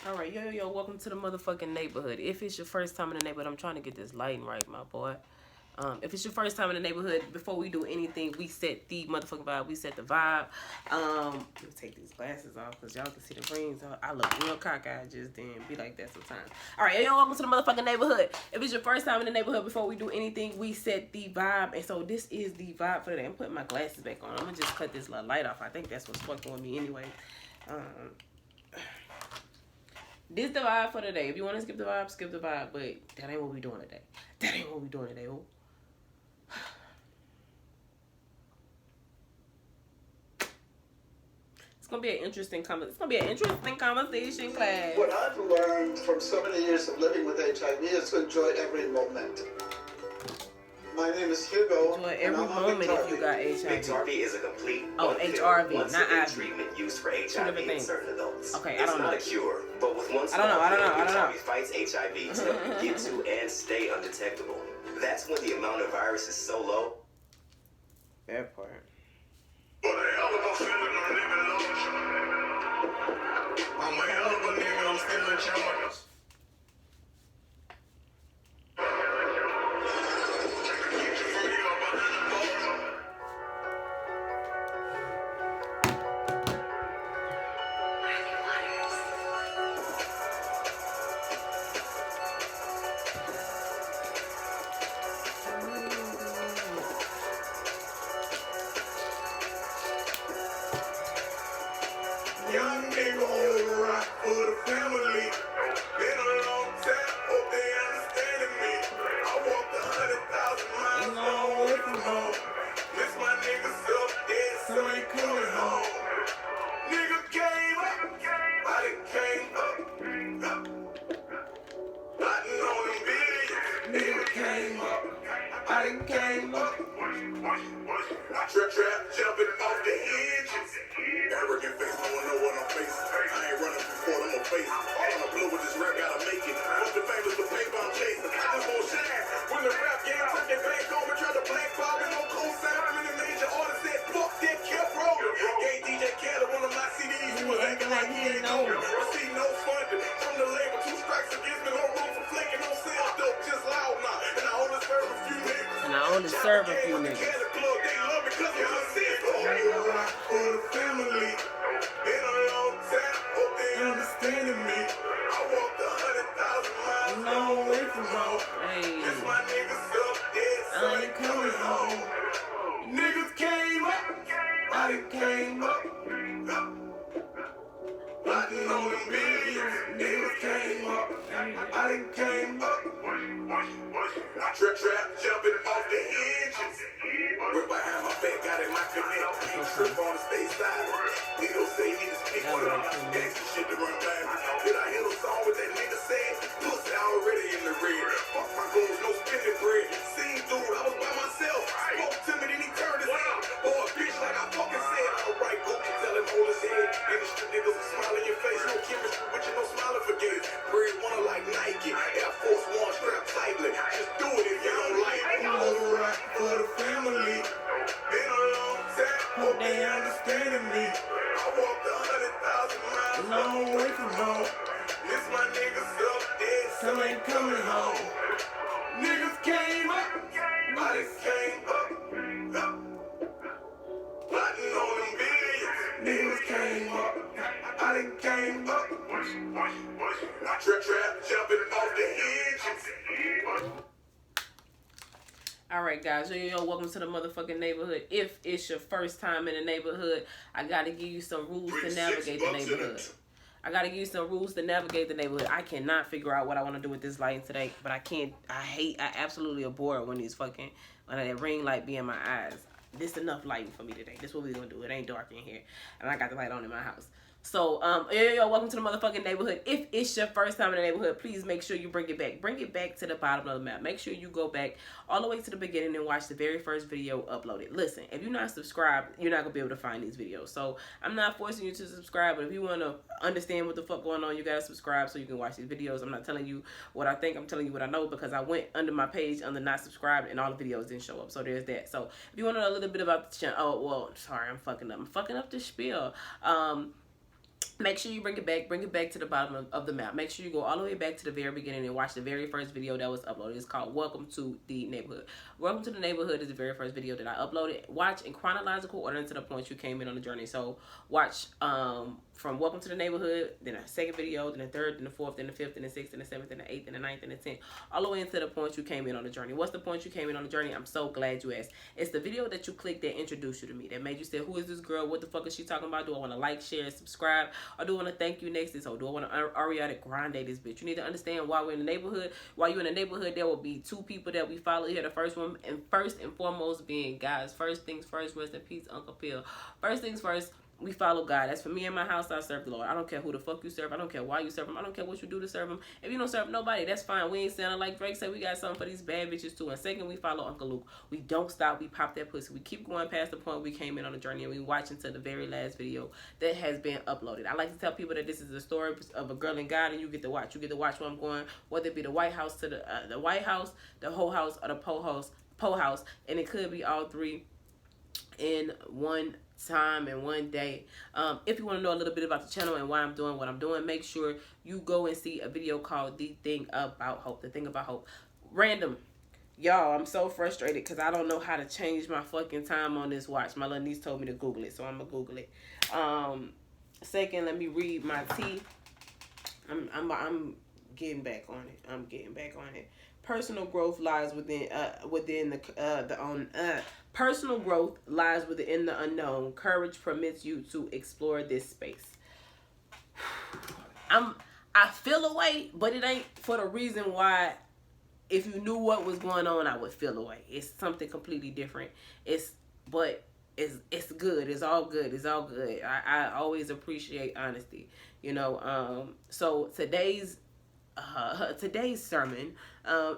All right, yo, welcome to the motherfucking neighborhood. If it's your first time in the neighborhood, I'm trying to get this lighting right, my boy. If it's your first time in the neighborhood, before we do anything, we set the motherfucking vibe. We set the vibe. Let me take these glasses off because y'all can see the rings. I look real cockeyed just then. Be like that sometimes. All right, yo, welcome to the motherfucking neighborhood. If it's your first time in the neighborhood, before we do anything, we set the vibe. And so this is the vibe for today. I'm putting my glasses back on. I'm going to just cut this little light off. I think that's what's fucking with me anyway. This the vibe for today. If you want to skip the vibe, skip the vibe. But that ain't what we doing today. That ain't what we doing today. Oh. It's gonna be an interesting conversation, class. What I've learned from so many years of living with HIV is to enjoy every moment. My name is Hugo. Enjoy every moment if you got HIV. HRV is a complete HRV, not IV. treatment used for HIV in certain adults. Okay, I don't know. It's not a cure, but with one I don't know. HRV fights HIV to help you get to and stay undetectable. That's when the amount of virus is so low. That part. Young nigga on the rock for the family. Been a long time, hope they understanding me. I walked 100,000 miles long way from home. Miss my niggas up dead, so ain't coming home. Nigga came up, I done came up. Plotting on them billions, nigga came up, I done came up. Trap, jumping off the hinges. Arrogant face, no one know what I'm facing. I ain't running from court, I'm a face. On the blue with this rap, gotta make it. Fuck the famous, the paper I'm chasing. I just won't shine. When the rap game took their back home and tried to blackball me, no co-sign. I'm in the major artist said, fuck that, kept rolling. Gave DJ Khaled one of my CDs, he was acting like he ain't know me. Receive no funding from the label, 2 strikes against me, no room for flaking, no sales dope, just loud now. And I only serve a few niggas. For the family, been a long time, hope they understanding me. I walked 100,000 miles long way from home. Miss my niggas up dead, so I ain't coming home. Niggas came up, I done came up. Plotting on them billions, niggas came up, I done came up. Trap, jumping off the hinges. Right behind my back, got in my connect. Trip on the state side. Nigga say he need to speak with him. Gangsta shit to run by me. Did I hit a song with that nigga said? Pussy already in the red. Fuck my goals, no spinning bread. Seen dude, I was by myself. Spoke to me, then he turned his head. Boy, a bitch like I fucking said. Alright, go tell him hold his head. Industry niggas will smile in your face. No chemistry with you, no smiling for gays. Bread wanna like Nike. Air Force One strap tightly. Just do it if you don't like it. On the rock for the family. Been a long time, hope they understanding me. I walked 100,000 miles long way from home. Miss my niggas up dead, so ain't coming home. Niggas came up, I done came up. Plotting on them billions, niggas came up, I done came up. Trap, jumping off the hinges. Alright guys, yo, welcome to the motherfucking neighborhood. If it's your first time in the neighborhood, I gotta give you some rules to navigate the neighborhood. I cannot figure out what I want to do with this lighting today, but I absolutely abhor when that ring light be in my eyes. This enough lighting for me today. This is what we gonna do. It ain't dark in here, and I got the light on in my house. So, yo, welcome to the motherfucking neighborhood. If it's your first time in the neighborhood, please make sure you bring it back. Bring it back to the bottom of the map. Make sure you go back all the way to the beginning and watch the very first video uploaded. Listen, if you're not subscribed, you're not going to be able to find these videos. So, I'm not forcing you to subscribe, but if you want to understand what the fuck going on, you got to subscribe so you can watch these videos. I'm not telling you what I think. I'm telling you what I know because I went under my page under not subscribed and all the videos didn't show up. So, there's that. So, if you want to know a little bit about the channel, oh, well, sorry, I'm fucking up the spiel. make sure you bring it back to the bottom of the map. Make sure you go all the way back to the very beginning and watch the very first video that was uploaded. It's called Welcome to the Neighborhood. Welcome to the Neighborhood is the very first video that I uploaded. Watch in chronological order to the point you came in on the journey. So watch from Welcome to the Neighborhood, then a second video, then a third, then the fourth, then the fifth, then the sixth, then the seventh, then the eighth, then the ninth, and the 10th, all the way into the point you came in on the journey. What's the point you came in on the journey? I'm so glad you asked. It's the video that you clicked that introduced you to me, that made you say, who is this girl? What the fuck is she talking about? Do I want to like, share, and subscribe? Or do I want to thank you next this whole? Do I want to Ariana Grande this bitch? You need to understand why we're in the neighborhood. While you're in the neighborhood, there will be two people that we follow here. The first one, and first and foremost being guys. First things first, rest in peace, Uncle Phil. First things first, we follow God. That's for me and my house. I serve the Lord. I don't care who the fuck you serve. I don't care why you serve him. I don't care what you do to serve him. If you don't serve nobody, that's fine. We ain't sounding like Drake said. We got something for these bad bitches too. And second, we follow Uncle Luke. We don't stop. We pop that pussy. We keep going past the point we came in on the journey, and we watch until the very last video that has been uploaded. I like to tell people that this is the story of a girl and God, and you get to watch. You get to watch where I'm going, whether it be the White House to the White House, the whole house, or the po house, and it could be all three in one time and one day. If you want to know a little bit about the channel and why I'm doing what I'm doing, make sure you go and see a video called The Thing About Hope. The Thing About Hope. Random. Y'all, I'm so frustrated because I don't know how to change my fucking time on this watch. My little niece told me to Google it, so I'm gonna Google it. Second, let me read my tea. I'm getting back on it. I'm getting back on it. Personal growth lies within personal growth lies within the unknown. Courage permits you to explore this space. I feel away, but it ain't for the reason why. If you knew what was going on, I would feel away. It's something completely different. It's good. It's all good. It's all good. I always appreciate honesty. You know. So today's sermon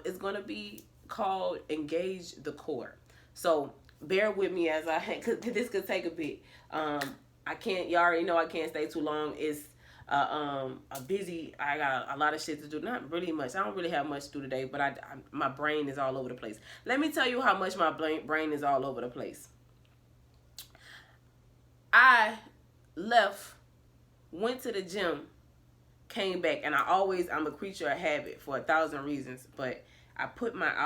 is going to be called Engage the Core. So bear with me as cause this could take a bit. You already know I can't stay too long. It's I got a lot of shit to do. Not really much. I don't really have much to do today, but my brain is all over the place. Let me tell you how much my brain is all over the place. I went to the gym, came back, and I'm a creature of habit for 1,000 reasons, but I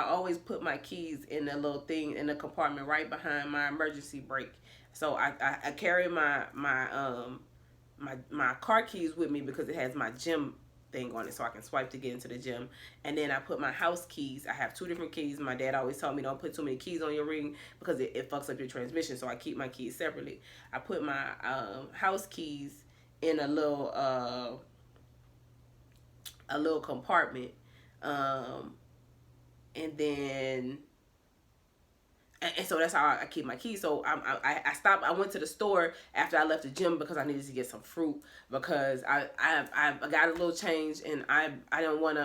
always put my keys in the little thing in the compartment right behind my emergency brake. So I carry my car keys with me because it has my gym thing on it, so I can swipe to get into the gym. And then I put my house keys. I have 2 different keys. My dad always told me don't put too many keys on your ring because it fucks up your transmission, so I keep my keys separately. I put my house keys in a little compartment, and then and so that's how I keep my keys. So I stopped. I went to the store after I left the gym because I needed to get some fruit because I got a little change and I don't want to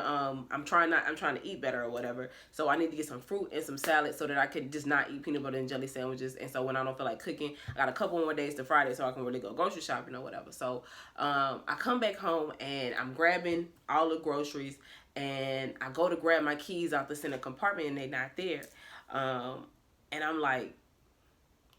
I'm trying to eat better or whatever. So I need to get some fruit and some salad so that I could just not eat peanut butter and jelly sandwiches. And so when I don't feel like cooking, I got a couple more days to Friday so I can really go grocery shopping or whatever. So I come back home and I'm grabbing all the groceries and I go to grab my keys out the center compartment and they're not there. And I'm like,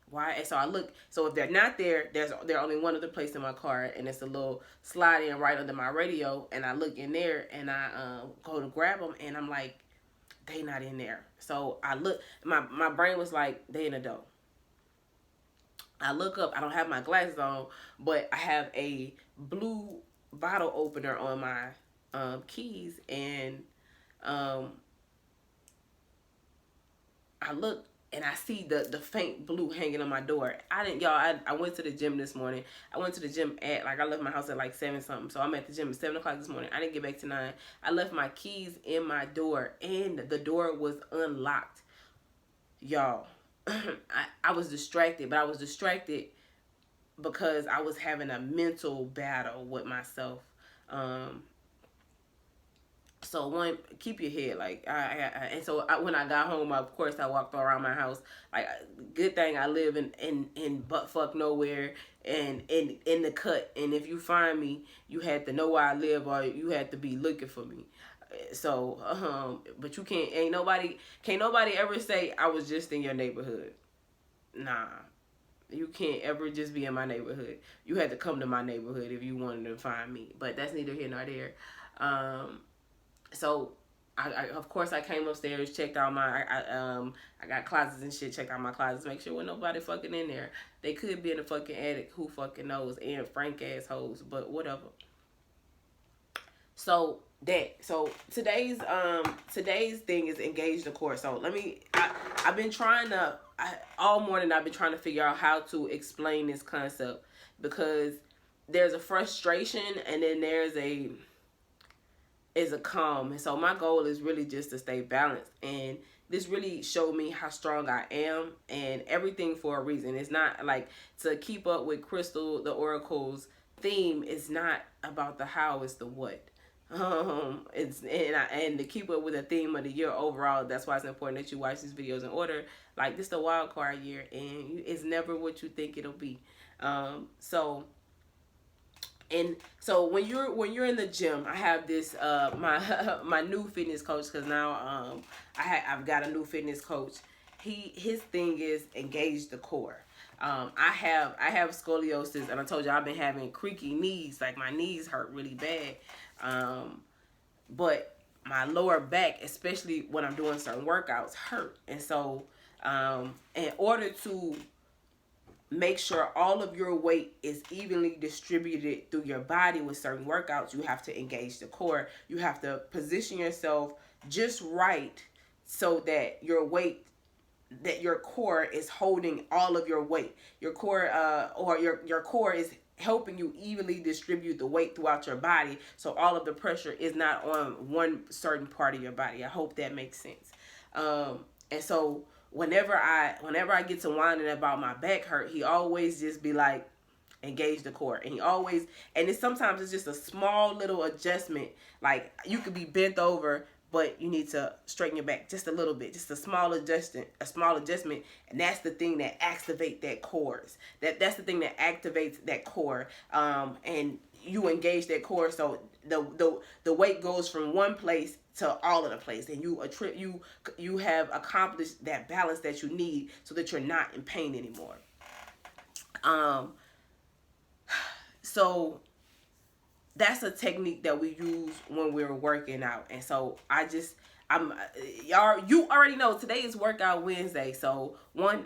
why? And so I look. So if they're not there, there's only one other place in my car, and it's a little slide in right under my radio. And I look in there, and I go to grab them, and I'm like, they not in there. So I look. My brain was like, they in the door. I look up. I don't have my glasses on, but I have a blue bottle opener on my keys, and I look. And I see the faint blue hanging on my door. I went to the gym this morning. I went to the gym at, I left my house at 7 something. So I'm at the gym at 7 o'clock this morning. I didn't get back to 9. I left my keys in my door and the door was unlocked. Y'all, I was distracted, but I was distracted because I was having a mental battle with myself. So one, keep your head when I got home, of course I walked around my house. Good thing I live in buttfuck nowhere and in the cut. And if you find me, you had to know where I live or you had to be looking for me. So but you can't nobody ever say I was just in your neighborhood. Nah. You can't ever just be in my neighborhood. You had to come to my neighborhood if you wanted to find me. But that's neither here nor there. So I of course I came upstairs, checked out I got closets and shit, checked out my closets, make sure wasn't nobody fucking in there. They could be in the fucking attic, who fucking knows, and Frank assholes, but whatever. So today's thing is engage the core. So I've been trying to all morning I've been trying to figure out how to explain this concept, because there's a frustration and then there's a calm. And so my goal is really just to stay balanced, and this really showed me how strong I am, and everything for a reason. It's not like to keep up with Crystal, the Oracle's theme is not about the how, it's the what. It's and to keep up with the theme of the year overall. That's why it's important that you watch these videos in order. Like, this the wild card year, and it's never what you think it'll be. So when you're in the gym, I have this my new fitness coach, because now I've got a new fitness coach. His thing is engage the core. I have scoliosis, and I told you I've been having creaky knees, like my knees hurt really bad. But my lower back, especially when I'm doing certain workouts, hurt. And so in order to make sure all of your weight is evenly distributed through your body with certain workouts, you have to engage the core. You have to position yourself just right so that your core is holding all of your weight. Your core your core is helping you evenly distribute the weight throughout your body, so all of the pressure is not on one certain part of your body. I hope that makes sense. And so whenever I get to whining about my back hurt, he always just be like, engage the core. And sometimes it's just a small little adjustment. Like, you could be bent over, but you need to straighten your back just a little bit, just a small adjustment, and that's the thing that activates that cores. That's the thing that activates that core, and you engage that core, so the weight goes from one place to all of the place, and you have accomplished that balance that you need, so that you're not in pain anymore. So that's a technique that we use when we're working out. And so you already know today is workout Wednesday. So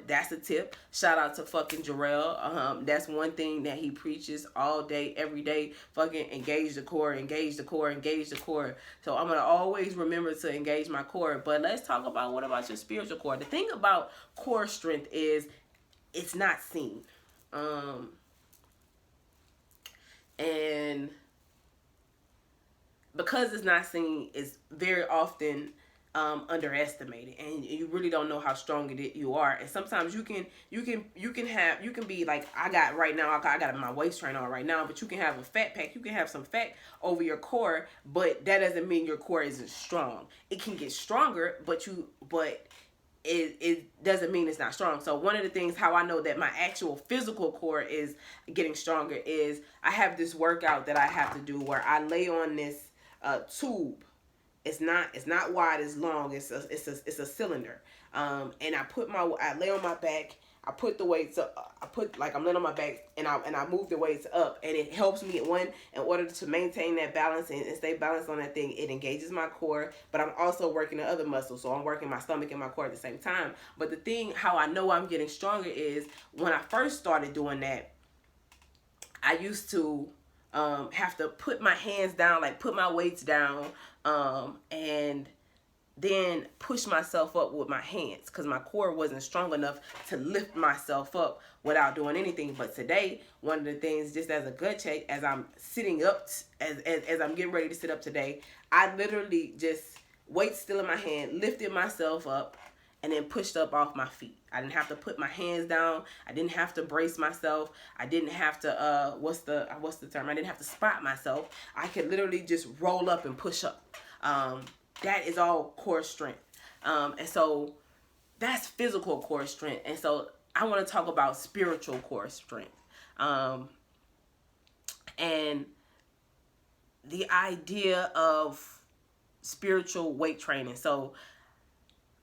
that's a tip. Shout out to fucking Jarrell. That's one thing that he preaches all day, every day. Fucking engage the core, engage the core, engage the core. So I'm going to always remember to engage my core. But let's talk about, what about your spiritual core? The thing about core strength is it's not seen. And because it's not seen, it's very often underestimated, and you really don't know how strong you are. And sometimes you can be like, I got my waist trainer on right now, but you can have a fat pack, you can have some fat over your core, but that doesn't mean your core isn't strong. It can get stronger, but it doesn't mean it's not strong. So one of the things how I know that my actual physical core is getting stronger is I have this workout that I have to do where I lay on this tube. It's not wide, it's long. It's a cylinder. And I lay on my back. I put the weights up. I'm laying on my back, and I move the weights up, and it helps me in order to maintain that balance and stay balanced on that thing. It engages my core, but I'm also working the other muscles, so I'm working my stomach and my core at the same time. But the thing how I know I'm getting stronger is when I first started doing that, I used to have to put my hands down, like put my weights down, and then push myself up with my hands, because my core wasn't strong enough to lift myself up without doing anything. But today, one of the things, just as a gut check, as I'm sitting up, as I'm getting ready to sit up today, I literally just, weight still in my hand, lifted myself up, and then pushed up off my feet. I didn't have to put my hands down. I didn't have to brace myself. I didn't have to what's the term? I didn't have to spot myself. I could literally just roll up and push up. That is all core strength. And so that's physical core strength. And so I want to talk about spiritual core strength. And the idea of spiritual weight training. So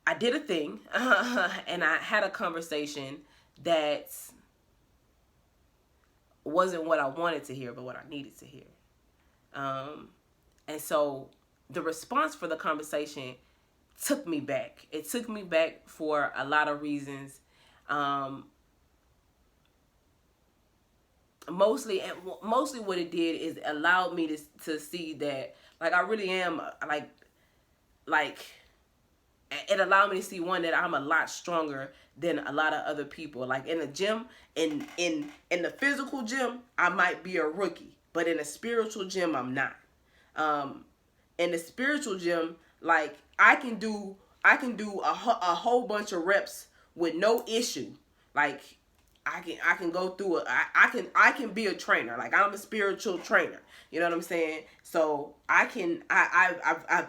I did a thing and I had a conversation that wasn't what I wanted to hear, but what I needed to hear. And so the response for the conversation took me back. It took me back for a lot of reasons. Mostly what it did is allowed me to see that, like, I really am, like it allowed me to see, one, that I'm a lot stronger than a lot of other people. Like, in the gym, in the physical gym, I might be a rookie, but in a spiritual gym, I'm not. In the spiritual gym, like, I can do a whole bunch of reps with no issue. Like, I can go through it. I can be a trainer. Like, I'm a spiritual trainer. You know what I'm saying? So I've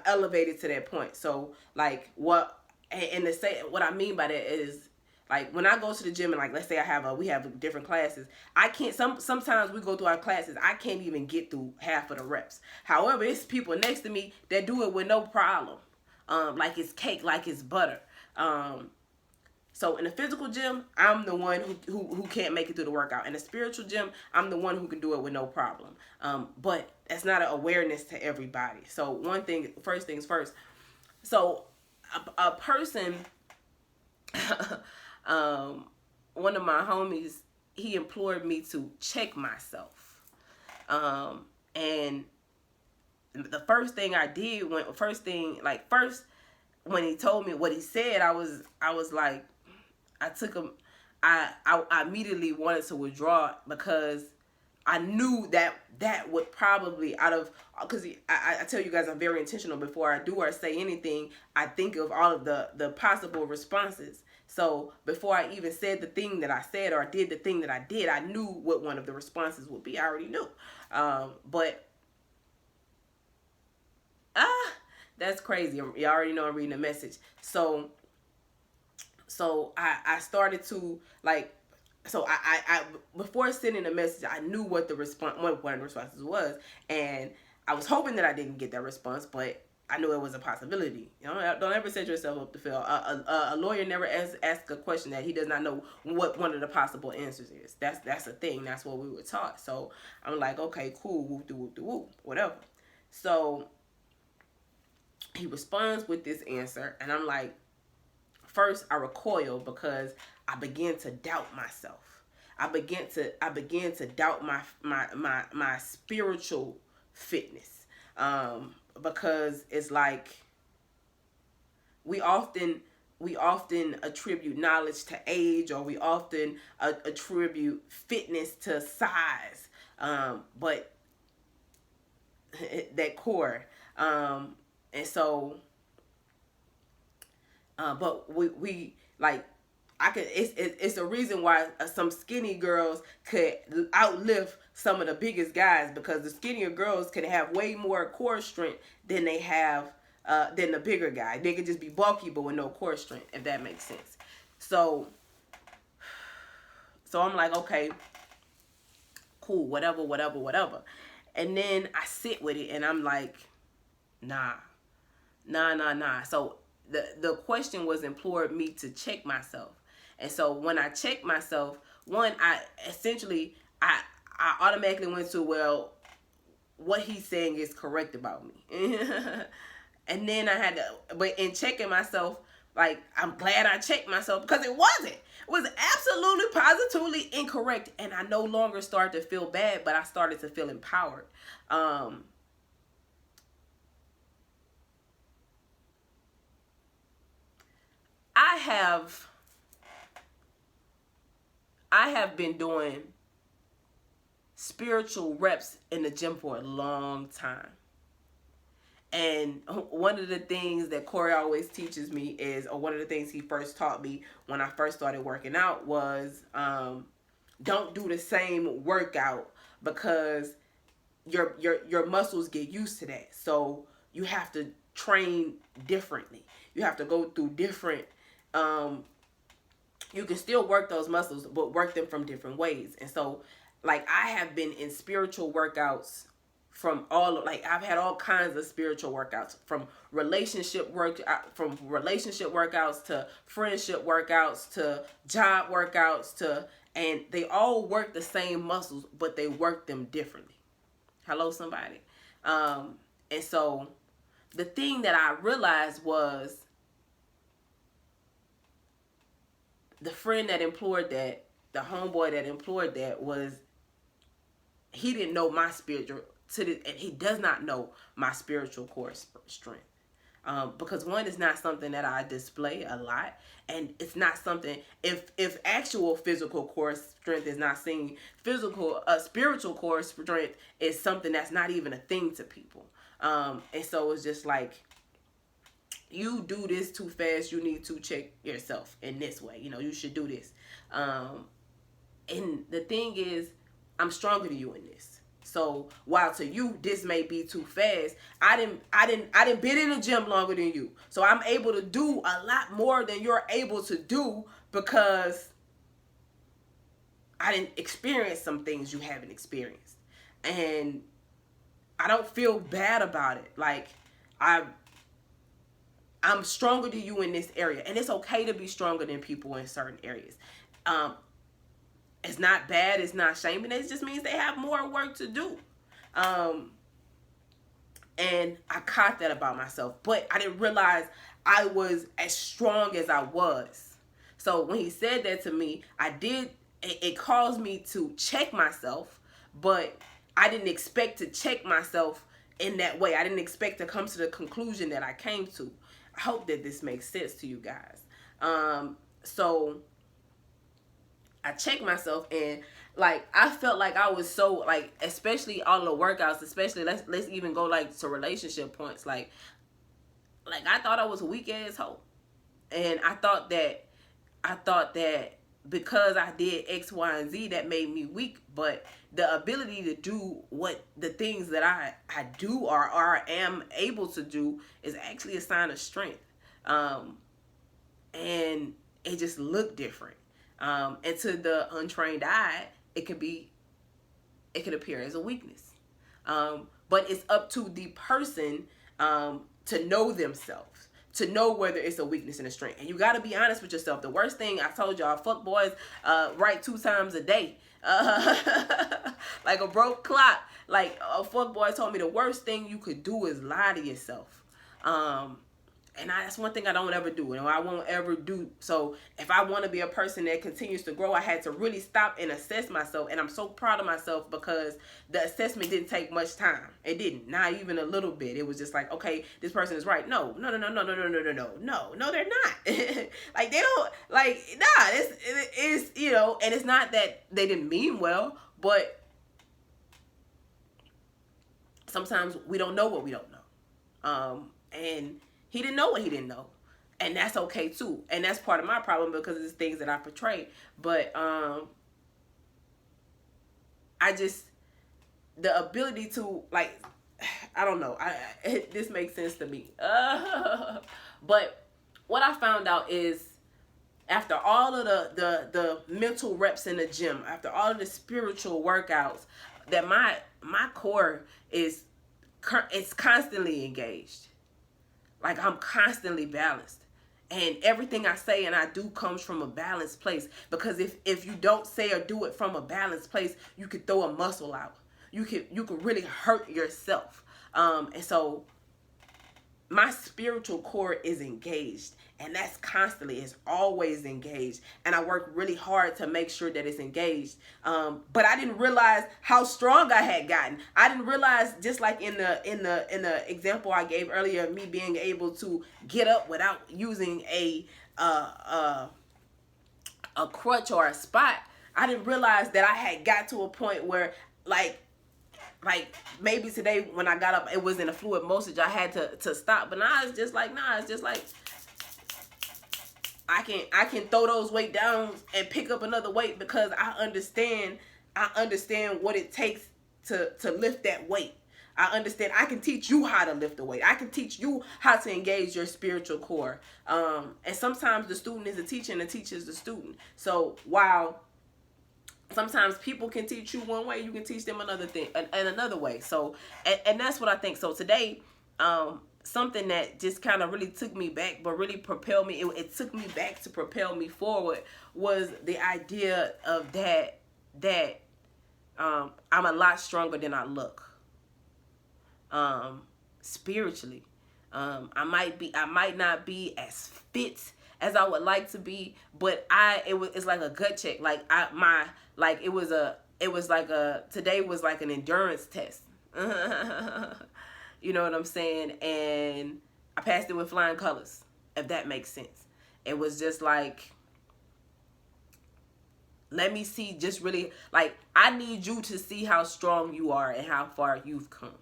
elevated to that point. So, like, what I mean by that is, like, when I go to the gym and, like, let's say we have different classes, I can't, sometimes we go through our classes, I can't even get through half of the reps. However, it's people next to me that do it with no problem. Like it's cake, like it's butter. So in the physical gym, I'm the one who can't make it through the workout. In the spiritual gym, I'm the one who can do it with no problem. But that's not an awareness to everybody. So first things first. So a person, one of my homies, he implored me to check myself. And the first thing I did when he told me what he said, I was like, I immediately wanted to withdraw, because I knew that would probably, because I tell you guys, I'm very intentional. Before I do or say anything, I think of all of the possible responses. So before I even said the thing that I said or did the thing that I did, I knew what one of the responses would be. I already knew. But that's crazy. You already know I'm reading a message. So I started to, like, so I before sending the message, I knew what one of the responses was, and I was hoping that I didn't get that response, but I knew it was a possibility. You know, don't ever set yourself up to fail. A lawyer never asks a question that he does not know what one of the possible answers is. That's a thing. That's what we were taught. So I'm like, okay, cool, whoop, whatever. So he responds with this answer, and I'm like, first I recoil, because I began to doubt myself. I began to doubt my spiritual fitness, because it's like we often attribute knowledge to age, or we often attribute fitness to size, but that core, and so. But we like, it's a reason why some skinny girls could outlift some of the biggest guys, because the skinnier girls can have way more core strength than they have than the bigger guy. They could just be bulky but with no core strength, if that makes sense. So I'm like, okay, cool, whatever. And then I sit with it, and I'm like, nah. So the question was implored me to check myself. And so when I checked myself, one, I automatically went to, well, what he's saying is correct about me. And then I had to, but in checking myself, like, I'm glad I checked myself, because it wasn't. It was absolutely, positively incorrect. And I no longer started to feel bad, but I started to feel empowered. I have been doing spiritual reps in the gym for a long time. And one of the things that Corey always teaches me is, or one of the things he first taught me when I first started working out was, don't do the same workout, because your muscles get used to that. So you have to train differently. You have to go through different, you can still work those muscles, but work them from different ways. And so, like, I have been in spiritual workouts I've had all kinds of spiritual workouts, from relationship workouts to friendship workouts to job workouts to And they all work the same muscles, but they work them differently. Hello, somebody. And so the thing that I realized was the friend that employed that, the homeboy that employed that, was he didn't know my spiritual and he does not know my spiritual core strength. Because one is not something that I display a lot, and it's not something, if actual physical core strength is not seen, spiritual core strength is something that's not even a thing to people. And so it's just like, you do this too fast, you need to check yourself in this way. You should do this. And the thing is, I'm stronger than you in this. So while to you this may be too fast, I didn't been in the gym longer than you. So I'm able to do a lot more than you're able to do, because I didn't experience some things you haven't experienced. And I don't feel bad about it. Like, I'm stronger than you in this area, and it's okay to be stronger than people in certain areas. It's not bad, it's not shaming, it just means they have more work to do. And I caught that about myself, but I didn't realize I was as strong as I was. So when he said that to me, it caused me to check myself, but I didn't expect to check myself in that way. I didn't expect to come to the conclusion that I came to. I hope that this makes sense to you guys. So I checked myself, and like, I felt like I was so, like, especially all the workouts, especially let's even go like to relationship points. Like I thought I was a weak ass hoe, and I thought that because I did X, Y, and Z, that made me weak. But the ability to do what the things that I do or am able to do is actually a sign of strength. And it just looked different. And to the untrained eye, it could appear as a weakness. But it's up to the person to know themselves, to know whether it's a weakness and a strength. And you got to be honest with yourself. The worst thing, I told y'all, fuck boys write 2 times a day. Like a broke clock. Like a fuck boy told me the worst thing you could do is lie to yourself. And that's one thing I don't ever do, and I won't ever do. So if I want to be a person that continues to grow, I had to really stop and assess myself. And I'm so proud of myself, because the assessment didn't take much time. It didn't, not even a little bit. It was just like, okay, this person is right. No, they're not. Like, they don't, like, nah, it's, and it's not that they didn't mean well, but sometimes we don't know what we don't know. And he didn't know what he didn't know. And that's okay too. And that's part of my problem, because it's things that I portray. But the ability to, like, I don't know. This makes sense to me. But what I found out is, after all of the mental reps in the gym, after all of the spiritual workouts, that my core is constantly engaged. Like, I'm constantly balanced. And everything I say and I do comes from a balanced place. Because if you don't say or do it from a balanced place, you could throw a muscle out. You could really hurt yourself. And so my spiritual core is engaged. And that's constantly, it's always engaged. And I work really hard to make sure that it's engaged. But I didn't realize how strong I had gotten. I didn't realize, just like in the example I gave earlier, me being able to get up without using a crutch or a spot. I didn't realize that I had got to a point where, like maybe today when I got up, it was in a fluid motion. I had to stop. But now it's just like, I can throw those weight down and pick up another weight, because I understand what it takes to lift that weight. I understand. I can teach you how to lift the weight. I can teach you how to engage your spiritual core. And sometimes the student is the teacher and the teacher is the student. So while sometimes people can teach you one way, you can teach them another thing and another way. So, and that's what I think. So today, something that just kind of really took me back, but really propelled me. It took me back to propel me forward. Was the idea of that I'm a lot stronger than I look. Spiritually, I might not be as fit as I would like to be, but it's like a gut check. Like today was like an endurance test. You know what I'm saying? And I passed it with flying colors, if that makes sense. It was just like, let me see, just really, like, I need you to see how strong you are and how far you've come.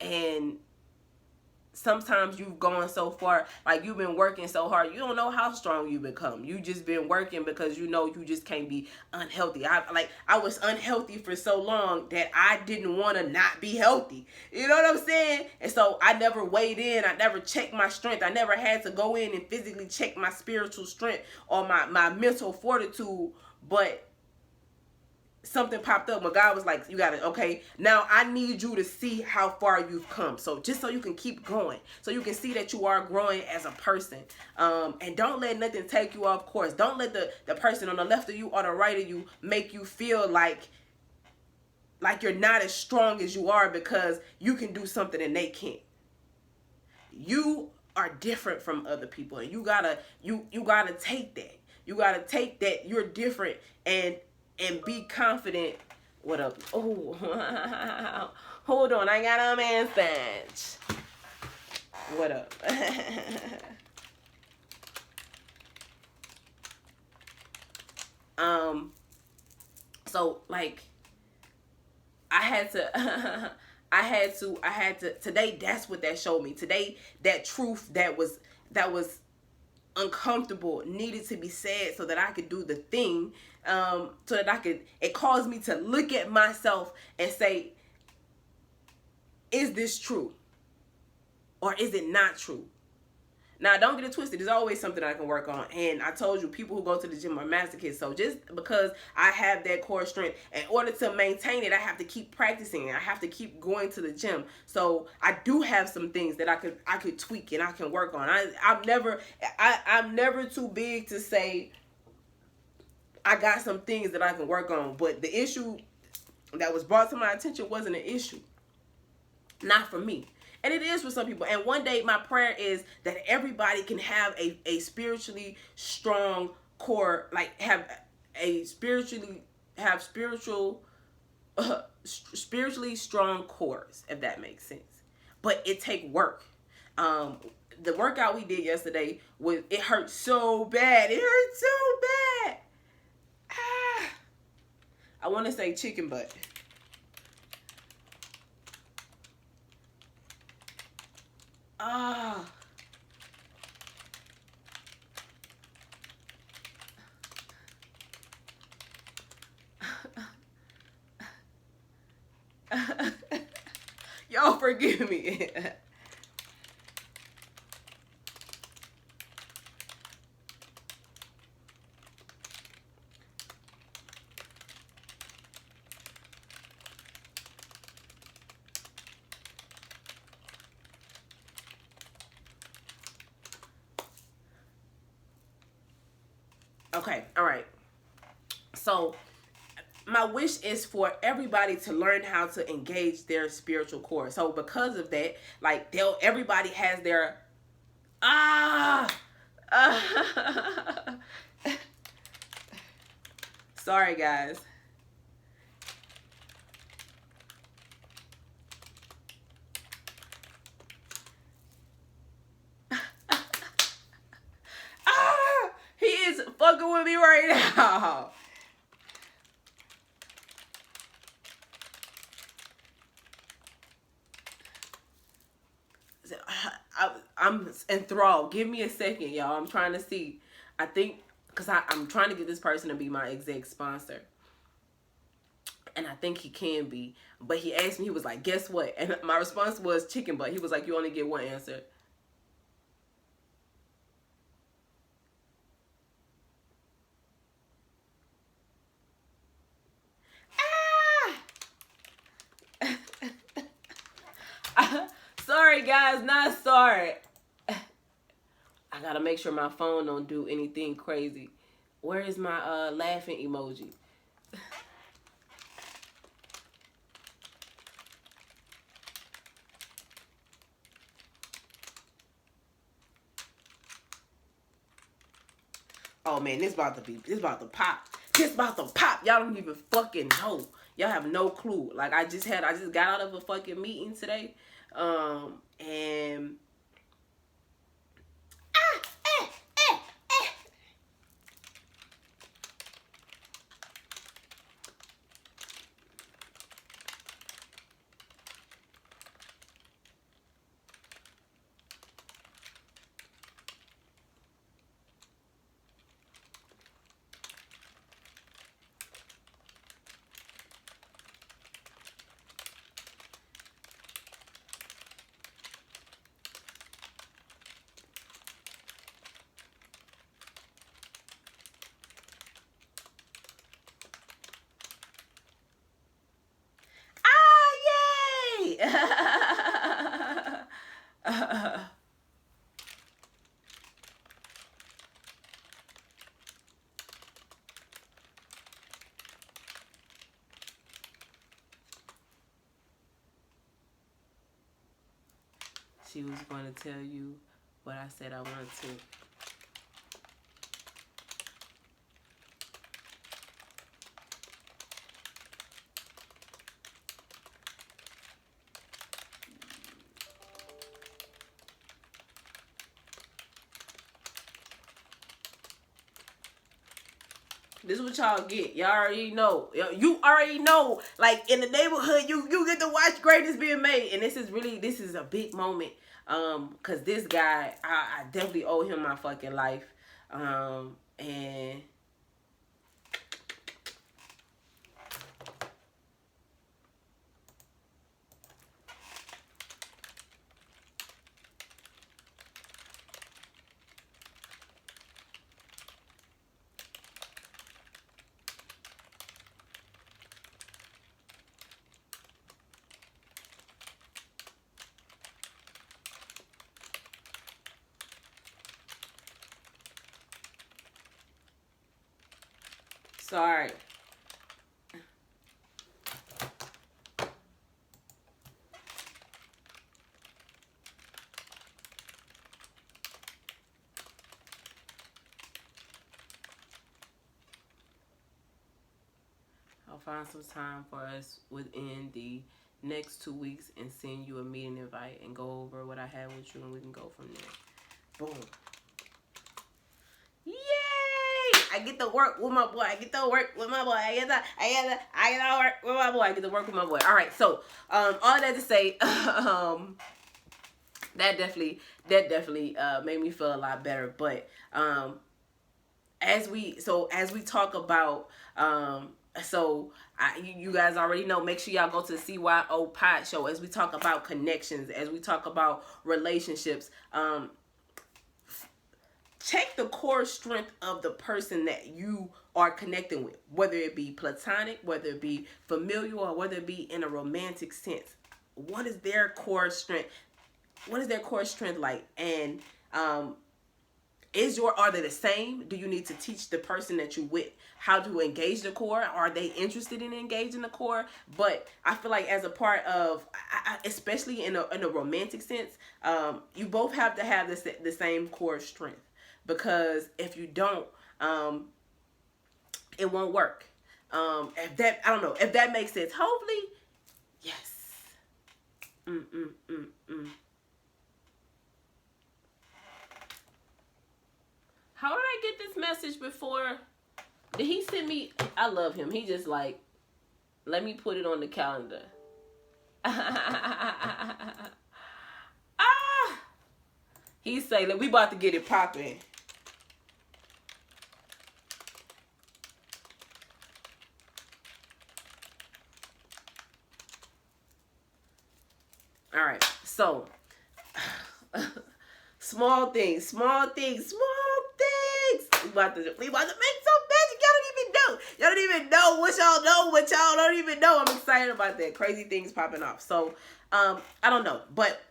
And sometimes you've gone so far, like you've been working so hard, you don't know how strong you become. You just been working because you know you just can't be unhealthy. I was unhealthy for so long that I didn't want to not be healthy. You know what I'm saying? And so I never weighed in. I never checked my strength. I never had to go in and physically check my spiritual strength or my mental fortitude. But something popped up where God was like, you gotta, okay, now I need you to see how far you've come. So just so you can keep going, so you can see that you are growing as a person. And don't let nothing take you off course. Don't let the person on the left of you or the right of you make you feel like you're not as strong as you are because you can do something and they can't. You are different from other people, and you gotta take that. You gotta take that you're different and be confident. What up? Oh, hold on, I got a message. What up? So like, I had to. I had to today. That's what that showed me today. That truth that was uncomfortable needed to be said so that I could do the thing, so that it caused me to look at myself and say, is this true or is it not true? Now, don't get it twisted. There's always something I can work on. And I told you, people who go to the gym are masochists. So just because I have that core strength, in order to maintain it, I have to keep practicing. I have to keep going to the gym. So I do have some things that I could tweak and I can work on. I'm never too big to say I got some things that I can work on. But the issue that was brought to my attention wasn't an issue. Not for me. And it is for some people. And one day my prayer is that everybody can have a spiritually strong core, like spiritually strong cores, if that makes sense. But it take work. The workout we did yesterday it hurt so bad. It hurt so bad. I want to say chicken butt. Y'all forgive me. Okay, all right. So my wish is for everybody to learn how to engage their spiritual core. So because of that, like everybody has their sorry guys. He is fucking with me right now. I'm enthralled. Give me a second, y'all. I'm trying to see. I think, because I'm trying to get this person to be my exec sponsor. And I think he can be. But he asked me, he was like, guess what? And my response was chicken butt. He was like, you only get one answer. Sorry, guys, not sorry. I gotta make sure my phone don't do anything crazy. Where is my laughing emoji? Oh man, this about to pop. This about to pop. Y'all don't even fucking know. Y'all have no clue. Like I just got out of a fucking meeting today. And she was going to tell you what I said I wanted to. This is what y'all get. Y'all already know. You already know. Like in the neighborhood, you get to watch greatness being made. And this is a big moment. Cause this guy, I definitely owe him my fucking life. And sorry. I'll find some time for us within the next 2 weeks and send you a meeting invite and go over what I had with you and we can go from there. Boom. Yay! I get to work with my boy. I get to work with my boy. I get to work with my boy. I get to work with my boy. All right, so all that to say, that definitely made me feel a lot better. But as we talk about you guys already know, make sure y'all go to the CYO Pod Show as we talk about connections, as we talk about relationships. Check the core strength of the person that you are connecting with, whether it be platonic, whether it be familial, or whether it be in a romantic sense. What is their core strength? What is their core strength like? And are they the same? Do you need to teach the person that you with how to engage the core? Are they interested in engaging the core? But I feel like as a part of, especially in a romantic sense, you both have to have the same core strength. Because if you don't, it won't work. If that makes sense. Hopefully, yes. How did I get this message before? Did he send me? I love him. He just like, let me put it on the calendar. He say, look, we about to get it popping. All right, so small things. We about to make some magic. Y'all don't even know. Y'all don't even know what y'all know, what y'all don't even know. I'm excited about that. Crazy things popping off. So, I don't know. But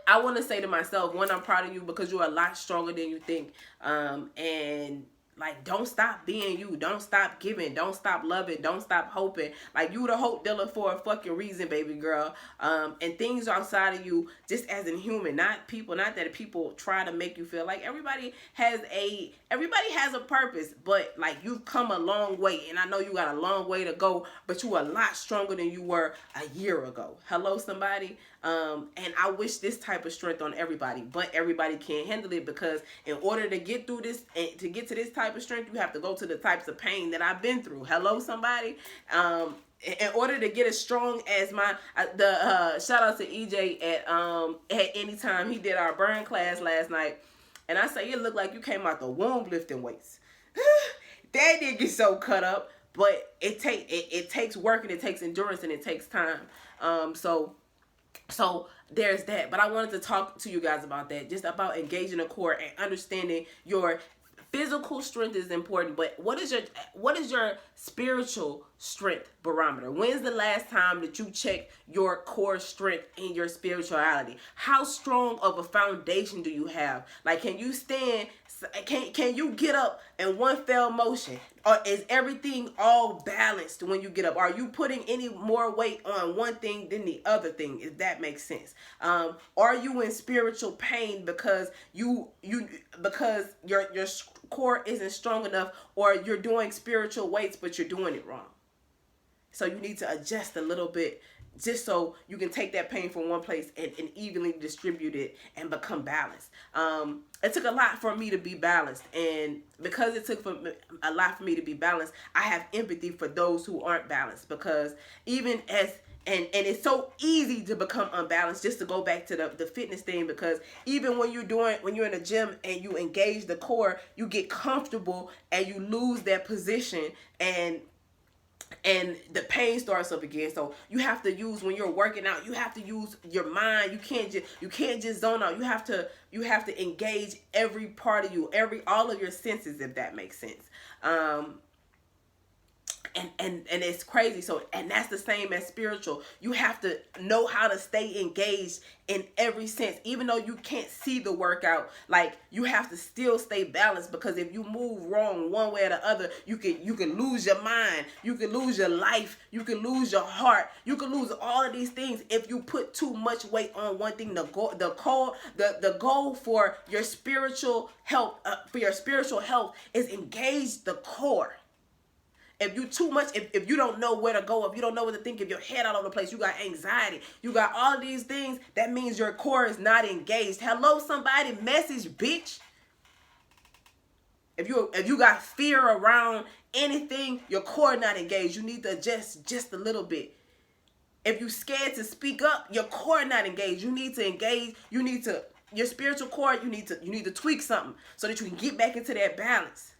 I want to say to myself, one, I'm proud of you because you're a lot stronger than you think. And like, don't stop being you. Don't stop giving. Don't stop loving. Don't stop hoping. Like, you the hope dealer for a fucking reason, baby girl. And things outside of you, just as in human, not people, not that people try to make you feel like everybody has a purpose, but like, you've come a long way. And I know you got a long way to go, but you are a lot stronger than you were a year ago. Hello, somebody. And I wish this type of strength on everybody, but everybody can't handle it, because in order to get through this, and to get to this type of strength, you have to go to the types of pain that I've been through. Hello, somebody. In order to get as strong as my, shout out to EJ at Anytime. He did our burn class last night, and I say, it looked like you came out the womb lifting weights. That didn't get so cut up, but it takes work, and it takes endurance, and it takes time. So there's that. But I wanted to talk to you guys about that, just about engaging the core and understanding your physical strength is important, but what is your spiritual strength barometer? When's the last time that you checked your core strength in your spirituality? How strong of a foundation do you have? Like, can you stand? Can you get up in one fell motion? Or is everything all balanced when you get up? Are you putting any more weight on one thing than the other thing, if that makes sense? Are you in spiritual pain because because your core isn't strong enough, or you're doing spiritual weights but you're doing it wrong? So you need to adjust a little bit, just so you can take that pain from one place and evenly distribute it and become balanced. It took a lot for me to be balanced, and because it took a lot for me to be balanced, I have empathy for those who aren't balanced, because even as and it's so easy to become unbalanced, just to go back to the fitness thing, because even when you're in the gym and you engage the core, you get comfortable and you lose that position, and the pain starts up again. So you have to use, when you're working out, you have to use your mind. You can't just zone out. You have to engage every part of you, all of your senses, if that makes sense. And it's crazy. So, and that's the same as spiritual. You have to know how to stay engaged in every sense, even though you can't see the workout. Like, you have to still stay balanced, because if you move wrong one way or the other, you can lose your mind, you can lose your life, you can lose your heart, you can lose all of these things if you put too much weight on one thing. The goal for your spiritual health, is engage the core. If you too much, if you don't know where to go, if you don't know what to think, if your head all over the place, you got anxiety, you got all of these things, that means your core is not engaged. Hello, somebody, message, bitch. If you got fear around anything, your core not engaged. You need to adjust just a little bit. If you scared to speak up, your core not engaged. You need to engage. Your spiritual core, you need to tweak something so that you can get back into that balance.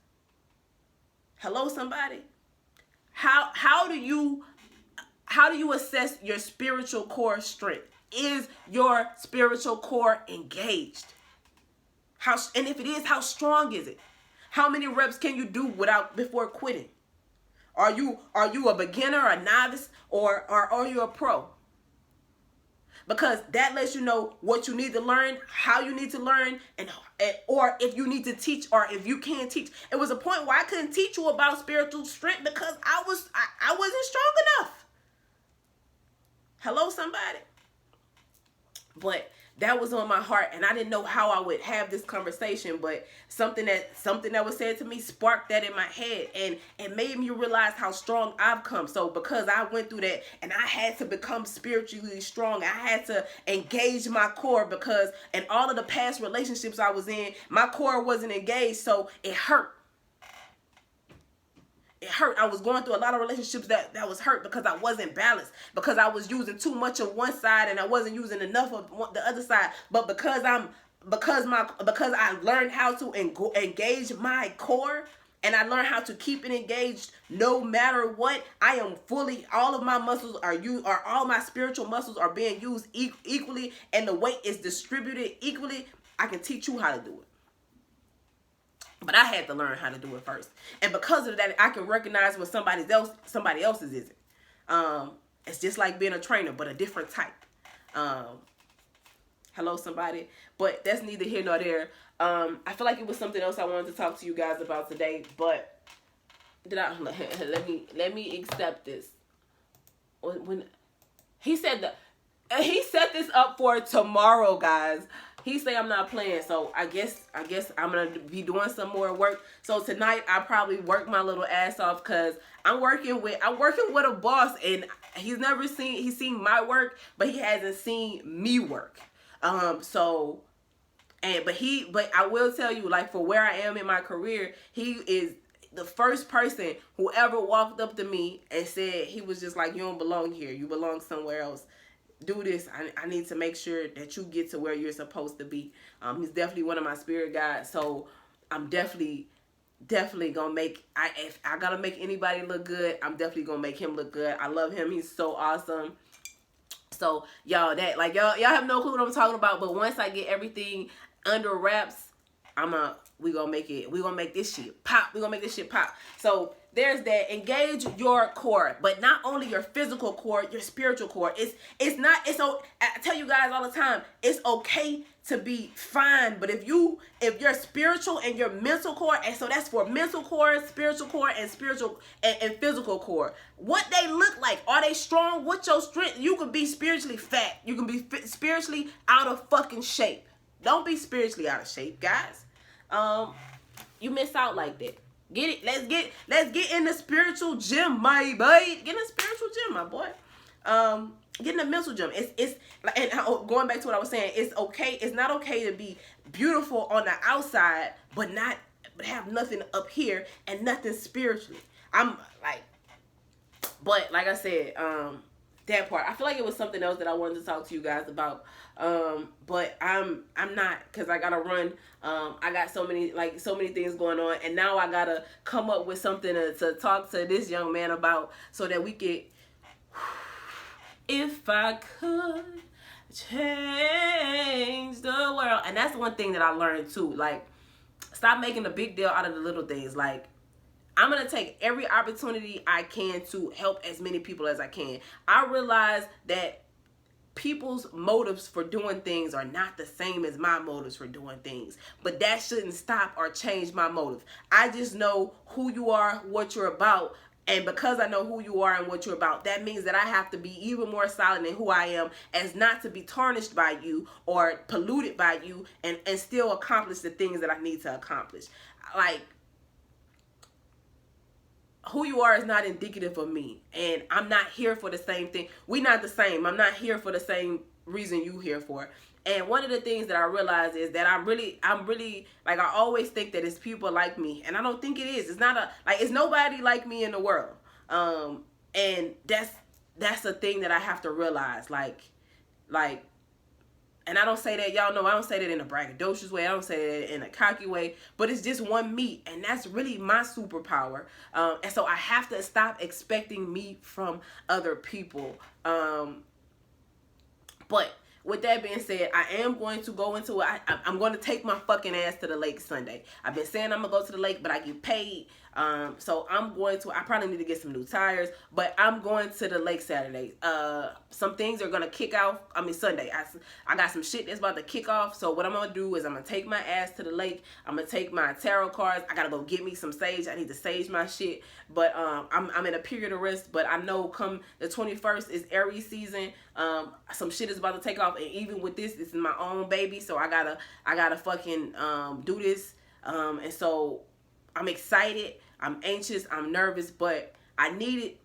Hello, somebody. How do you assess your spiritual core strength? Is your spiritual core engaged? And if it is, how strong is it? How many reps can you do before quitting? Are you a beginner, a novice, or are you a pro? Because that lets you know what you need to learn, how you need to learn, or if you need to teach, or if you can't teach. It was a point where I couldn't teach you about spiritual strength because I wasn't strong enough. Hello, somebody. But that was on my heart, and I didn't know how I would have this conversation, but something that was said to me sparked that in my head, and it made me realize how strong I've come. So because I went through that, and I had to become spiritually strong, I had to engage my core, because in all of the past relationships I was in, my core wasn't engaged, so it hurt. It hurt. I was going through a lot of relationships that was hurt because I wasn't balanced, because I was using too much of one side and I wasn't using enough of the other side. But because I learned how to engage my core, and I learned how to keep it engaged no matter what, I am fully, all of my muscles all my spiritual muscles are being used equally, and the weight is distributed equally. I can teach you how to do it. But I had to learn how to do it first. And because of that, I can recognize when somebody else's isn't. It's just like being a trainer, but a different type. Hello, somebody. But that's neither here nor there. I feel like it was something else I wanted to talk to you guys about today, but let me accept this. When he said he set this up for tomorrow, guys. He say I'm not playing, so I guess I'm gonna be doing some more work. So tonight I probably work my little ass off because I'm working with a boss, and he's seen my work, but he hasn't seen me work. But I will tell you, like, for where I am in my career, he is the first person who ever walked up to me and said, he was just like, you don't belong here. You belong somewhere else. Do this. I need to make sure that you get to where you're supposed to be. He's definitely one of my spirit guides. So I'm definitely gonna make, if I gotta make anybody look good, I'm definitely gonna make him look good. I love him. He's so awesome. So y'all have no clue what I'm talking about. But once I get everything under wraps, we gonna make this shit pop. We gonna make this shit pop. So there's that. Engage your core, but not only your physical core, your spiritual core. I tell you guys all the time, it's okay to be fine, but if your spiritual and your mental core, and so that's for mental core, spiritual core, and physical core, what they look like, are they strong? What's your strength? You can be spiritually fat, you can be spiritually out of fucking shape. Don't be spiritually out of shape, guys. You miss out like that. Get it? Let's get in the spiritual gym, my boy. Get in the spiritual gym, my boy. Get in the mental gym. It's and going back to what I was saying, it's okay. It's not okay to be beautiful on the outside, but have nothing up here and nothing spiritually. But like I said, that part, I feel like it was something else that I wanted to talk to you guys about. But I'm not, because I gotta run. I got so many things going on, and now I gotta come up with something to talk to this young man about, so that we could, if I could change the world. And that's one thing that I learned too. Like, stop making a big deal out of the little things. Like, I'm going to take every opportunity I can to help as many people as I can. I realize that people's motives for doing things are not the same as my motives for doing things. But that shouldn't stop or change my motive. I just know who you are, what you're about. And because I know who you are and what you're about, that means that I have to be even more solid in who I am, as not to be tarnished by you or polluted by you, and still accomplish the things that I need to accomplish. Like, who you are is not indicative of me, and I'm not here for the same thing. We not the same. I'm not here for the same reason you here for. And one of the things that I realize is that I'm really like, I always think that it's people like me, and I don't think it is. It's nobody like me in the world. And that's a thing that I have to realize. Like, and I don't say that, y'all know, I don't say that in a braggadocious way. I don't say that in a cocky way, but it's just one me, and that's really my superpower. And so I have to stop expecting me from other people. But with that being said, I am going to go into it. I'm going to take my fucking ass to the lake Sunday. I've been saying I'm going to go to the lake, but I get paid. So I probably need to get some new tires, but I'm going to the lake Saturday. Some things are going to kick off. Sunday. I got some shit that's about to kick off. So what I'm going to do is I'm going to take my ass to the lake. I'm going to take my tarot cards. I got to go get me some sage. I need to sage my shit. But, I'm in a period of rest, but I know come the 21st is Aries season. Some shit is about to take off. And even with this is my own baby. So I gotta fucking, do this. And so I'm excited, I'm anxious, I'm nervous, but I needed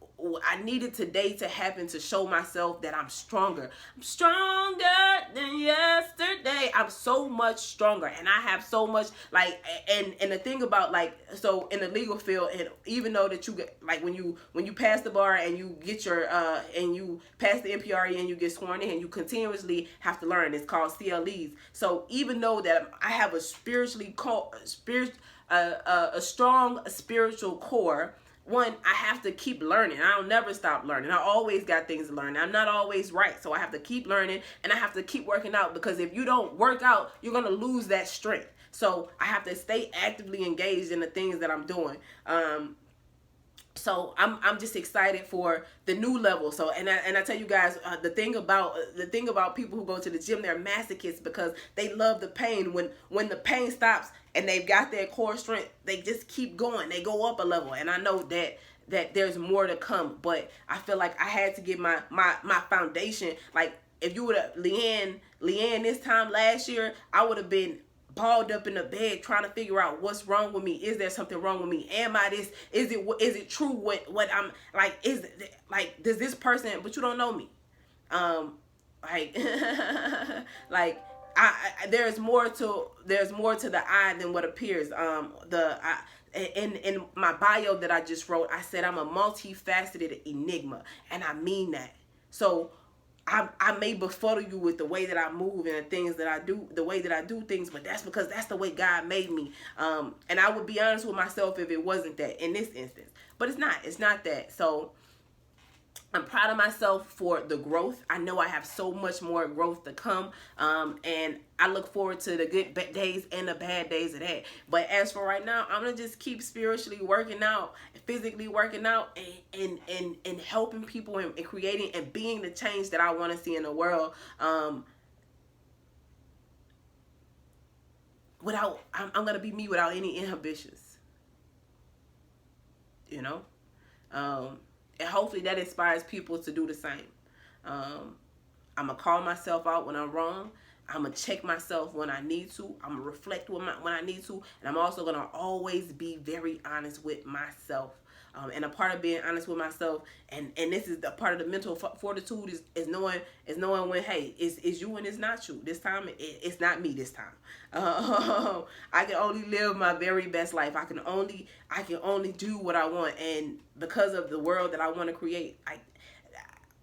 today to happen to show myself that I'm stronger. I'm stronger than yesterday. I'm so much stronger, and I have so much, like, and the thing about, like, so in the legal field, and even though that you get, like, when you pass the bar and you get your and you pass the NPRE and you get sworn in, and you continuously have to learn. It's called CLEs. So even though that I have a strong spiritual core, one, I have to keep learning. I don't never stop learning. I always got things to learn. I'm not always right. So I have to keep learning, and I have to keep working out, because if you don't work out, you're going to lose that strength. So I have to stay actively engaged in the things that I'm doing. So I'm just excited for the new level. So and I tell you guys, the thing about people who go to the gym, they're masochists, because they love the pain. When the pain stops and they've got their core strength, they just keep going. They go up a level. And I know that there's more to come, but I feel like I had to get my foundation. Like, if you would have Leanne this time last year, I would have been balled up in the bed trying to figure out what's wrong with me. Is there something wrong with me? Am I this? Is it true what I'm like? Does this person? But you don't know me. Like like there's more to the eye than what appears. In my bio that I just wrote, I said I'm a multifaceted enigma, and I mean that. So I may befuddle you with the way that I move and the things that I do, the way that I do things, but that's because that's the way God made me. And I would be honest with myself if it wasn't that in this instance, but it's not that. So I'm proud of myself for the growth. I know I have so much more growth to come. And I look forward to the good days and the bad days of that. But as for right now, I'm going to just keep spiritually working out, physically working out, and helping people, and creating and being the change that I want to see in the world. I'm going to be me without any inhibitions. You know? And hopefully that inspires people to do the same. I'm going to call myself out when I'm wrong. I'm going to check myself when I need to. I'm going to reflect when I need to. And I'm also going to always be very honest with myself. And a part of being honest with myself, and this is the part of the mental fortitude, is knowing when, hey, it's you and it's not you. This time, it's not me this time. I can only live my very best life. I can only do what I want. And because of the world that I want to create,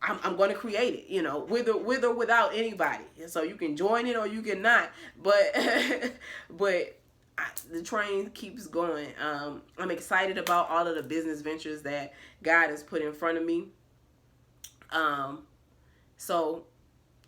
I'm going to create it, you know, with or without anybody. So you can join it or you can not. But the train keeps going. I'm excited about all of the business ventures that God has put in front of me. So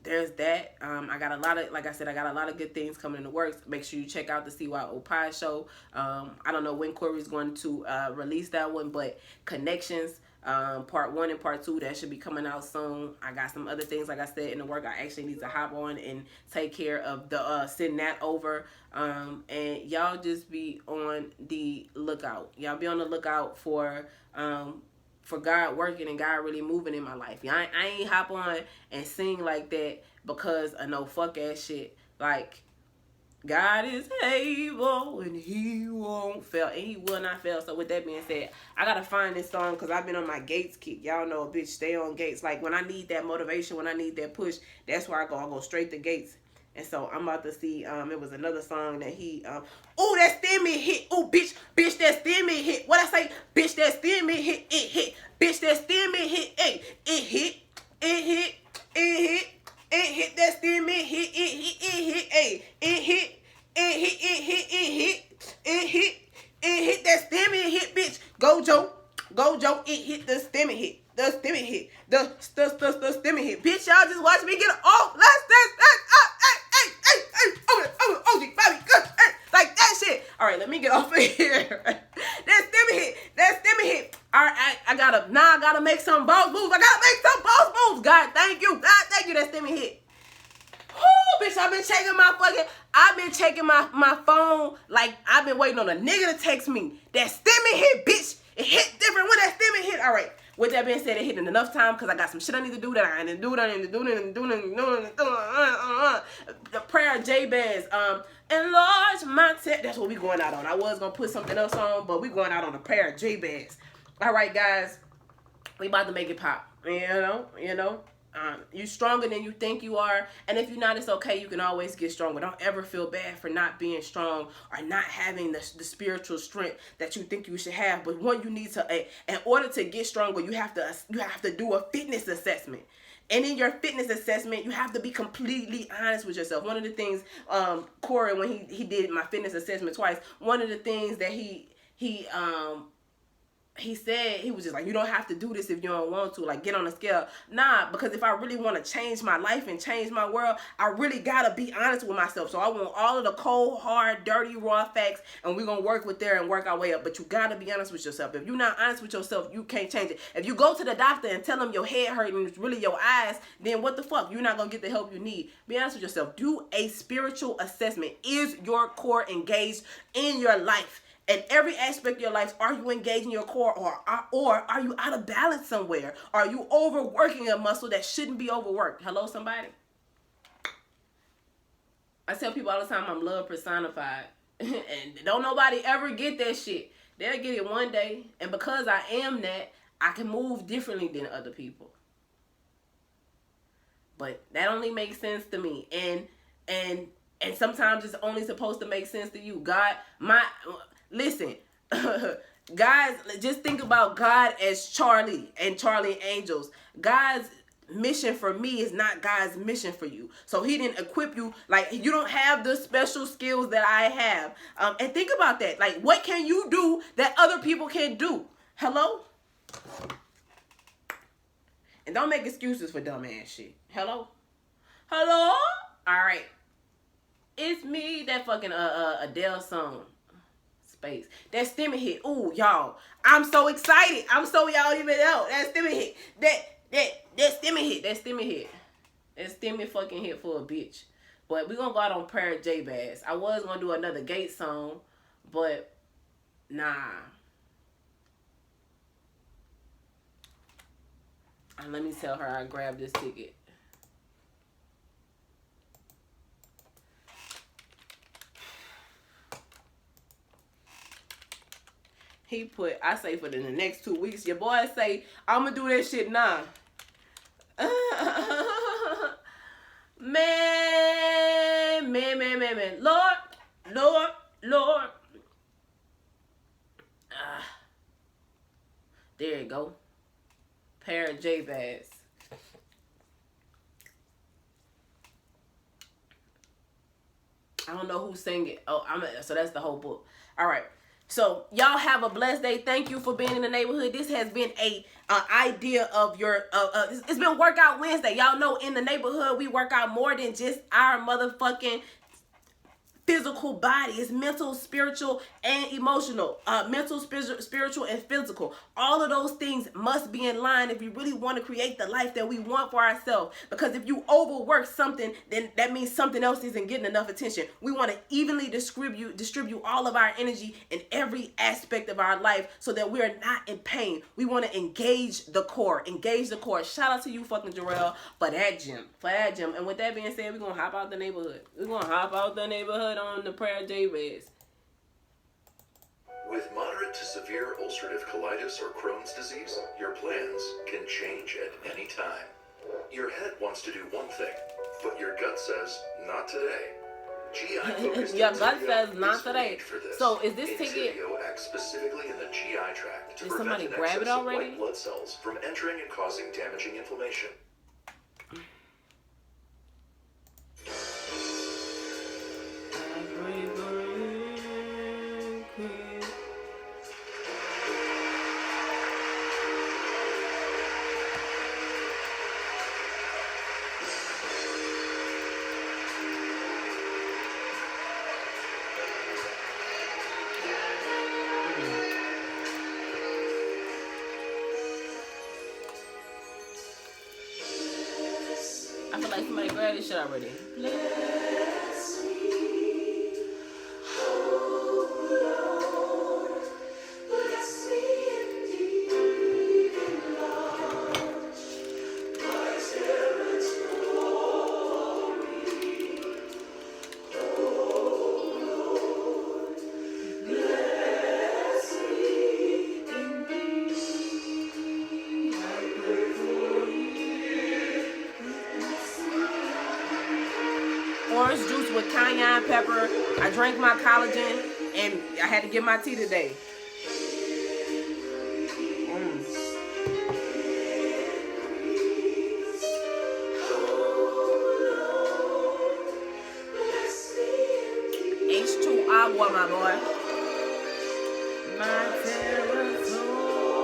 there's that. I got a lot of good things coming in the works. Make sure you check out the CYO Pie Show. I don't know when Corey's going to release that one, but Connections, part 1 and part 2, that should be coming out soon. I got some other things, like I said, in the work. I actually need to hop on and take care of the send that over. And y'all just be on the lookout. Y'all be on the lookout for God working and God really moving in my life. I ain't hop on and sing like that because of no fuck ass shit. Like, God is able and he won't fail, and he will not fail. So with that being said, I gotta find this song because I've been on my Gates kick. Y'all know a bitch stay on Gates. Like, when I need that motivation, when I need that push, that's where I go straight to Gates. And so I'm about to see, it was another song that he, oh, that stimmy hit. Oh, bitch, that stimmy hit. What I say? Bitch, that stimmy hit. It hit. Bitch, that stimmy hit. Hey, it hit. It hit. It hit. It hit. That stimmy hit. It hit. It hit. Hey, it hit. It hit. It hit. It hit. It hit. It hit. That stimmy hit, bitch. Go, Joe. Go, Joe. It hit the stimmy hit. The stimmy hit. The stimmy hit. Bitch, y'all just watch me get off. Let's like that shit. All right, let me get off of here. That stimmy hit. All right, I gotta make some boss moves. God, thank you. That stimmy hit. Whoo, bitch, I've been checking my phone like I've been waiting on a nigga to text me. That stimmy hit, bitch. It hit different when that stimmy hit. All right. With that being said, it hit in enough time because I got some shit I need to do that I didn't do. The prayer of Jabez, enlarge my tent. That's what we going out on. I was gonna put something else on, but we going out on the prayer of Jabez. All right, guys, we about to make it pop. You know. You stronger than you think you are, and if you're not, it's okay. You can always get stronger. Don't ever feel bad for not being strong or not having the spiritual strength that you think you should have. But one, you need to, in order to get stronger, you have to do a fitness assessment. And in your fitness assessment, you have to be completely honest with yourself. One of the things, Corey, when he did my fitness assessment twice, one of the things that he he said, he was just like, you don't have to do this if you don't want to, like, get on the scale. Nah, because if I really want to change my life and change my world, I really gotta be honest with myself. So I want all of the cold, hard, dirty, raw facts, and we're gonna work with there and work our way up. But you gotta be honest with yourself. If you're not honest with yourself, you can't change it. If you go to the doctor and tell them your head hurt and it's really your eyes, then what the fuck? You're not gonna get the help you need. Be honest with yourself. Do a spiritual assessment. Is your core engaged in your life? In every aspect of your life, are you engaging your core, or are you out of balance somewhere? Are you overworking a muscle that shouldn't be overworked? Hello, somebody? I tell people all the time I'm love personified. And don't nobody ever get that shit. They'll get it one day. And because I am that, I can move differently than other people. But that only makes sense to me. And sometimes it's only supposed to make sense to you. Listen, guys, just think about God as Charlie and Charlie Angels. God's mission for me is not God's mission for you. So he didn't equip you. Like, you don't have the special skills that I have. And think about that. Like, what can you do that other people can't do? Hello? And don't make excuses for dumb ass shit. Hello? Hello? All right. It's me, that fucking Adele song. Space. That stimmy hit. Ooh, y'all. I'm so excited. I'm so y'all even know. That stimmy hit. That stimmy hit. That stimmy hit. That stimmy fucking hit for a bitch. But we're gonna go out on Prayer J Bass. I was gonna do another Gate song, but nah. And let me tell her I grabbed this ticket. He put, I say for the next 2 weeks. Your boy say, I'm going to do that shit now. Man. Lord. There you go. Pair of J-Bass. I don't know who sang it. Oh, so that's the whole book. All right. So y'all have a blessed day. Thank you for being in the neighborhood. This has been a idea of your. It's been Workout Wednesday. Y'all know in the neighborhood we work out more than just our motherfucking physical body. It's mental, spiritual, and emotional. Mental, spiritual, and physical. All of those things must be in line if you really want to create the life that we want for ourselves. Because if you overwork something, then that means something else isn't getting enough attention. We want to evenly distribute all of our energy in every aspect of our life so that we are not in pain. We want to engage the core. Shout out to you, fucking Jarrell, for that gym. And with that being said, we're going to hop out the neighborhood. On the Prayer J-Bass. With moderate to severe ulcerative colitis or Crohn's disease, your plans can change at any time. Your head wants to do one thing, but your gut says, not today. GI-focused Your gut says, not today. So is this ticket... acts specifically in the GI tract to Did somebody prevent an grab it excess of already? white blood cells from entering and causing damaging inflammation. I feel like somebody grabbed this shit already. Orange juice with cayenne pepper. I drank my collagen and I had to get my tea today. H2 agua, my boy. My territory.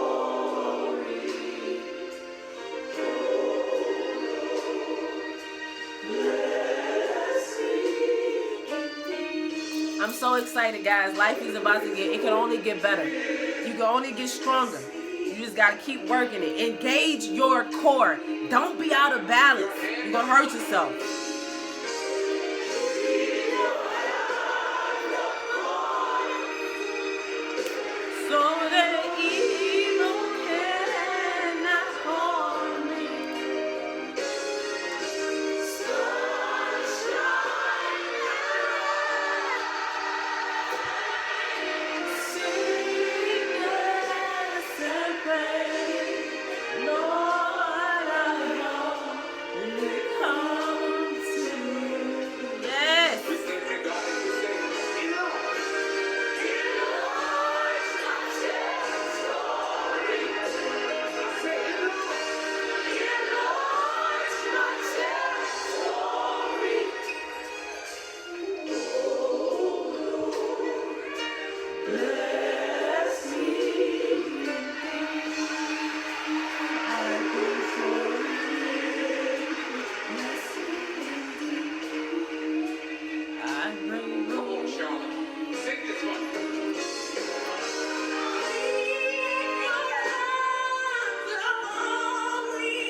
I'm so excited, guys. Life is about to it can only get better. You can only get stronger. You just gotta keep working it. Engage your core. Don't be out of balance. You're gonna hurt yourself. So that evil cannot harm me.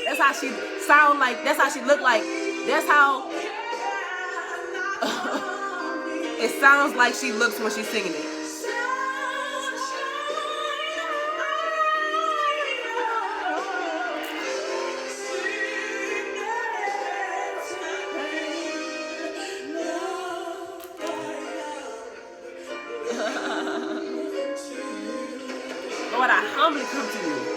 That's how she sound like. That's how she look like. That's how it sounds like she looks when she's singing it. Lord, I humbly come to you.